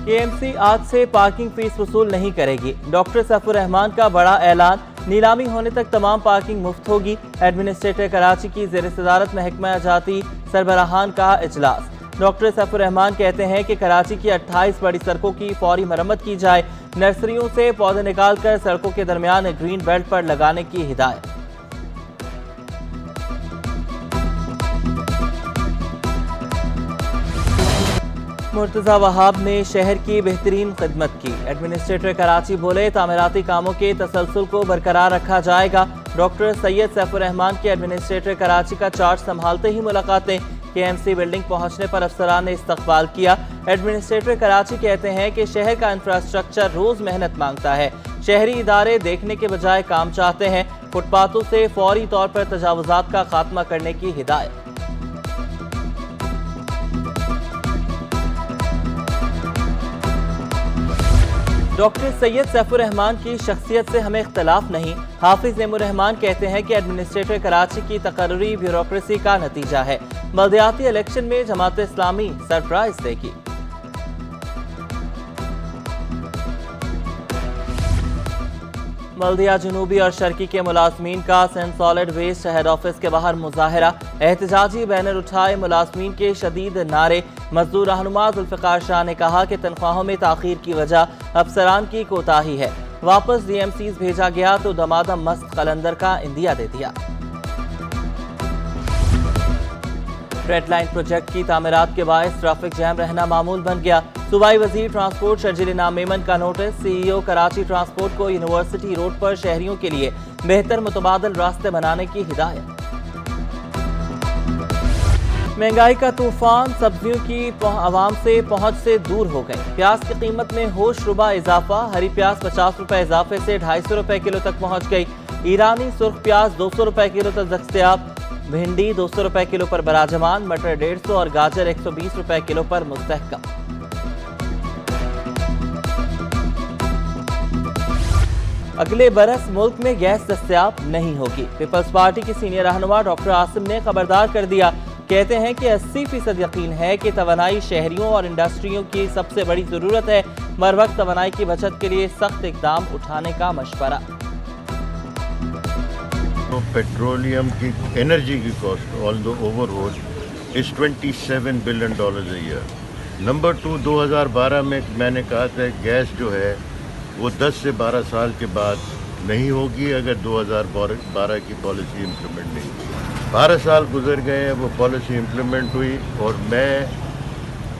KMC आज से parking fees वसूल नहीं करेगी। डॉक्टर सैफुर रहमान का बड़ा ऐलान, नीलामी होने तक तमाम पार्किंग मुफ्त होगी। एडमिनिस्ट्रेटर कराची की ज़ेर सदारत महकमा जाती सरबराहान का इजलास। डॉक्टर सैफुर रहमान कहते हैं कि कराची की 28 बड़ी सड़कों की फौरी मरम्मत की जाए। नर्सरियों से पौधे निकाल कर सड़कों के दरमियान ग्रीन बेल्ट पर लगाने की हिदायत। मुर्तज़ा वहाब ने शहर की बेहतरीन खिदमत की। एडमिनिस्ट्रेटर कराची बोले, तामीराती कामों के तसलसल को बरकरार रखा जाएगा। डॉक्टर सैयद सैफुर रहमान के एडमिनिस्ट्रेटर कराची का चार्ज संभालते ही मुलाकातें। KMC बिल्डिंग पहुंचने पर अफसरान ने इस्तकबाल किया। एडमिनिस्ट्रेटर कराची कहते हैं कि शहर का इंफ्रास्ट्रक्चर रोज मेहनत मांगता है। शहरी इदारे देखने के बजाय काम चाहते हैं। फुटपाथों से फौरी तौर पर तजावुजात का खात्मा करने की हिदायत। डॉक्टर सैयद सैफुर रहमान की शख्सियत से हमें इख्तलाफ नहीं। हाफिज नेमुर रहमान कहते हैं कि एडमिनिस्ट्रेटर कराची की तकर्री ब्यूरोक्रेसी का नतीजा है। बल्दियाती इलेक्शन में जमात इस्लामी सरप्राइज देगी। बल्दिया जनूबी और शर्की के मुलाजमीन का सेंट सॉलिड वेस्ट हेड ऑफिस के बाहर मुजाहरा। एहतजाजी बैनर उठाए मुलाजमीन के शदीद नारे। मजदूर रहनुमा जुल्फिकार शाह ने कहा कि तनख्वाहों में ताखीर की वजह अफसरान की कोताही है। वापस DMCs भेजा गया तो दमादम मस्त कलंदर का इंदिया दे दिया। रेड लाइन प्रोजेक्ट की तामीरात के बायस ट्रैफिक जैम रहना मामूल बन गया। सूबाई वजीर ट्रांसपोर्ट शर्जील इनाम मेमन का नोटिस। CEO कराची ट्रांसपोर्ट को यूनिवर्सिटी रोड पर शहरियों के लिए बेहतर मुतबादल रास्ते बनाने की हिदायत। महंगाई का तूफान, सब्जियों की आवाम से पहुंच से दूर हो गई। प्याज की कीमत में होश रुबा इजाफा। हरी प्याज 50 रुपए इजाफे से 250 रुपए किलो तक पहुंच गई। ईरानी सुर्ख प्याज 200 रुपए किलो तक दस्तयाब। भिंडी 200 रुपए किलो पर बराजमान। मटर 150 और गाजर 120 रुपए किलो पर मुस्तहकम। अगले बरस मुल्क में गैस दस्तयाब नहीं होगी। पीपल्स पार्टी की सीनियर रहनुमा डॉक्टर आसिम ने खबरदार कर दिया। कहते हैं कि 80% यकीन है कि तवानाई शहरियों और इंडस्ट्रियों की सबसे बड़ी जरूरत है। मरवक्त तवानाई की बचत के लिए सख्त इकदाम उठाने का मशवरा। तो पेट्रोलियम की एनर्जी की cost all the overall is $27 billion a year. Number 2, 2012 में मैंने कहा था गैस जो है वो 10 से 12 साल के बाद नहीं होगी अगर 2012 की पॉलिसी इम्प्लीमेंट नहीं हुई। 12 साल गुजर गए हैं, वो पॉलिसी इम्प्लीमेंट हुई और मैं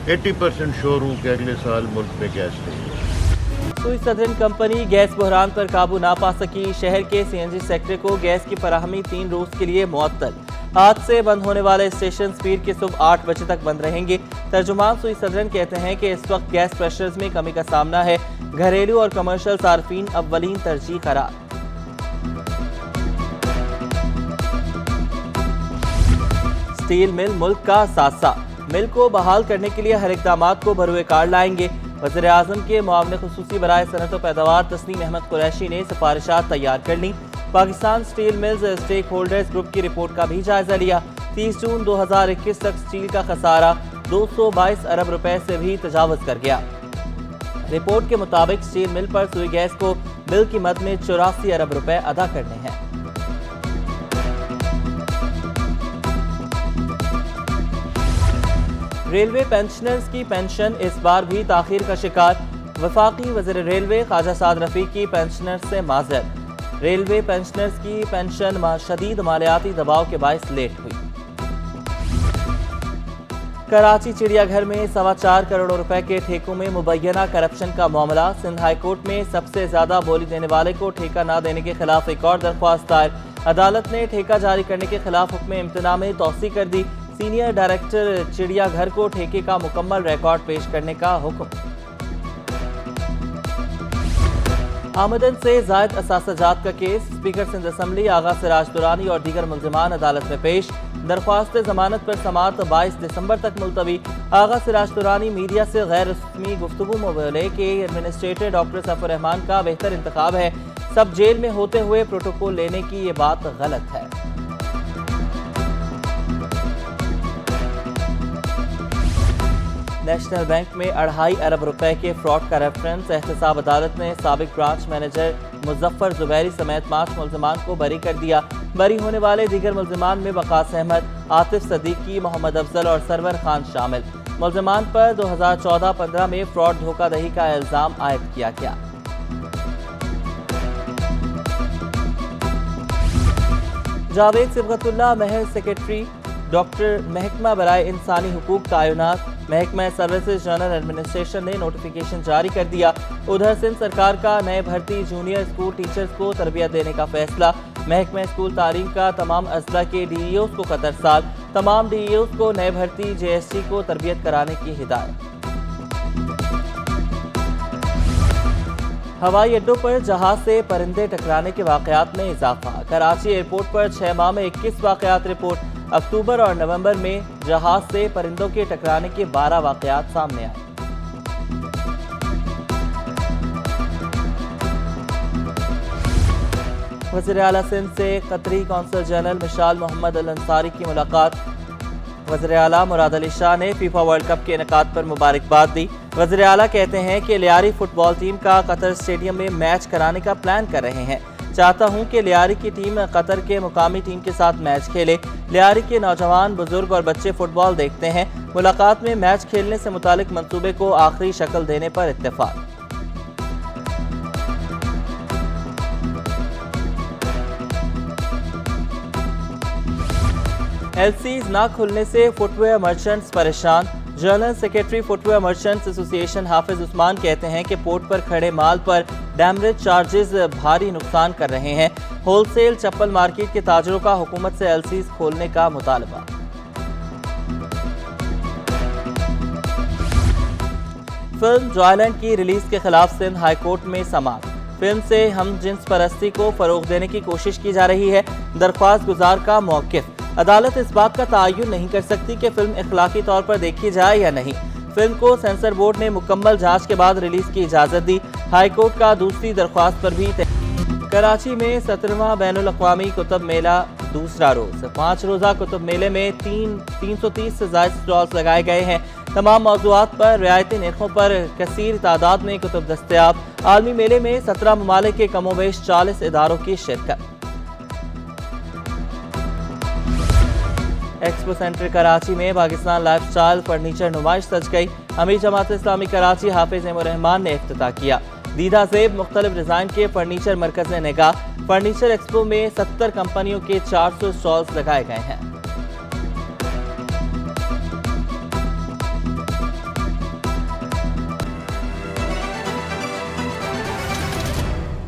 80% श्योर हूँ कि अगले साल मुल्क में गैस नहीं होगी। सुई सदरन कंपनी गैस बहरान पर काबू ना पा सकी। शहर के CNG सेक्टर को गैस की फराहमी 3 रोज के लिए मुअत्तल। आज से बंद होने वाले स्टेशन पीर के सुबह 8 बजे तक बंद रहेंगे। तर्जुमान सुई सदरन कहते हैं कि इस वक्त गैस प्रेशर्स में कमी का सामना है। घरेलू और कमर्शियल सार्फिन अव्वलीन तरजीह करार। स्टील मिल मुल्क का सासा। मिल को बहाल करने के लिए हर इकदाम को बरूए कार लाएंगे। वज़ीर आज़म के मुआविन खुसूसी बराए सनअत व पैदावार तस्नीम अहमद कुरैशी ने सिफारिशात तैयार कर ली। Pakistan steel mills stakeholders group की रिपोर्ट का भी जायजा लिया। 30 जून 2021 तक स्टील का खसारा 222 अरब रुपए से भी तजावज कर गया। रिपोर्ट के मुताबिक स्टील मिल पर सुई गैस को बिल की मद में 84 अरब रुपए अदा करने हैं। रेलवे पेंशनर्स की पेंशन इस बार भी ताखीर का शिकार। वफाकी वज़ीर रेलवे ख्वाजा साद रफीक की पेंशनर्स से माज़रत। रेलवे पेंशनर्स की पेंशन शदीद मालियाती दबाव के बायस लेट हुई। कराची चिड़ियाघर में 4.25 करोड़ रुपए के ठेकों में मुबैना करप्शन का मामला। सिंध हाई कोर्ट में सबसे ज्यादा बोली देने वाले को ठेका न देने के खिलाफ एक और दरख्वास्त दायर। अदालत ने ठेका जारी करने के खिलाफ हुक्म इम्तना में तौसी कर दी। सीनियर डायरेक्टर चिड़ियाघर को ठेके का मुकम्मल रिकॉर्ड पेश करने का हुक्म। आमदन से जायद असासाजात का केस। स्पीकर सिंध असम्बली आगा सिराज दुरानी और दीगर मुल्जिमान अदालत में पेश। दरख्वास्त जमानत पर समाअत 22 दिसंबर तक मुलतवी। आगा सिराज दुरानी मीडिया से गैर रस्मी गुफ्तगू में बोले कि एडमिनिस्ट्रेटर डॉक्टर सैफुर रहमान का बेहतर इंतखाब है। सब जेल में होते हुए प्रोटोकॉल लेने की ये बात गलत है। نیشنل بینک میں 2.5 ارب روپے کے فراڈ کا ریفرنس احتساب عدالت نے سابق برانچ مینیجر مظفر زبیری سمیت 5 ملزمان کو بری کر دیا۔ بری ہونے والے دیگر ملزمان میں وقاص احمد، عاطف صدیقی، محمد افضل اور سرور خان شامل۔ ملزمان پر 2014-15 میں فراڈ دھوکہ دہی کا الزام عائد کیا گیا۔ جاوید صبغت اللہ محض سیکرٹری ڈاکٹر محکمہ برائے انسانی حقوق تعینات، محکمہ سروسز جنرل ایڈمنسٹریشن نے نوٹیفیکیشن جاری کر دیا۔ ادھر سندھ سرکار کا نئے بھرتی جونیئر اسکول ٹیچرز کو تربیت دینے کا فیصلہ۔ محکمہ اسکول تعلیم کا تمام اضلاع کے ڈی ای اوز کو قطر سال، تمام ڈی ای اوز کو نئے بھرتی جے ایس ٹی کو تربیت کرانے کی ہدایت۔ ہوائی اڈوں پر جہاز سے پرندے ٹکرانے کے واقعات میں اضافہ۔ کراچی ایئرپورٹ پر 6 ماہ میں 21 واقعات رپورٹ۔ اکتوبر اور نومبر میں جہاز سے پرندوں کے ٹکرانے کے 12 واقعات سامنے آئے۔ وزیر اعلیٰ سندھ سے قطری قونصل جنرل مشال محمد الانصاری کی ملاقات۔ وزیر اعلیٰ مراد علی شاہ نے فیفا ورلڈ کپ کے انعقاد پر مبارکباد دی۔ وزیر اعلیٰ کہتے ہیں کہ لیاری فٹ بال ٹیم کا قطر اسٹیڈیم میں میچ کرانے کا پلان کر رہے ہیں۔ چاہتا ہوں کہ لیاری کی ٹیم قطر کے مقامی ٹیم کے ساتھ میچ کھیلے۔ لیاری کے نوجوان، بزرگ اور بچے فٹ بال دیکھتے ہیں۔ ملاقات میں میچ کھیلنے سے متعلق منصوبے کو آخری شکل دینے پر اتفاق۔ ایل سیز نہ کھلنے سے فٹ ویئر مرچنٹس پریشان۔ General secretary footwear merchants association حافظ عثمان کہتے ہیں کہ پورٹ پر کھڑے مال پر ڈیمریج چارجز بھاری نقصان کر رہے ہیں۔ ہول سیل چپل مارکیٹ کے تاجروں کا حکومت سے ایل سیز کھولنے کا مطالبہ۔ فلم جوائلینڈ کی ریلیز کے خلاف سندھ ہائی کورٹ میں سماعت۔ فلم سے ہم جنس پرستی کو فروغ دینے کی کوشش کی جا رہی ہے۔ درخواست گزار کا موقف، عدالت اس بات کا تعین نہیں کر سکتی کہ فلم اخلاقی طور پر دیکھی جائے یا نہیں۔ فلم کو سینسر بورڈ نے مکمل جانچ کے بعد ریلیز کی اجازت دی۔ ہائی کورٹ کا دوسری درخواست پر بھی کراچی میں 17واں بین الاقوامی کتب میلہ دوسرا روز۔ 5 روزہ کتب میلے میں 330 سے زائد سٹالز لگائے گئے ہیں۔ تمام موضوعات پر رعایتی نرخوں پر کثیر تعداد میں کتب دستیاب۔ عالمی میلے میں 17 ممالک کے کم و بیش 40 اداروں کی شرکت۔ ایکسپو سینٹر کراچی میں پاکستان لائف سٹائل فرنیچر نمائش سج گئی۔ امیر جماعت اسلامی کراچی حافظ نعیم الرحمان نے افتتاح کیا۔ دیدہ زیب مختلف ڈیزائن کے فرنیچر مرکز نگاہ۔ فرنیچر ایکسپو میں 70 کمپنیوں کے 400 سٹالز لگائے گئے ہیں۔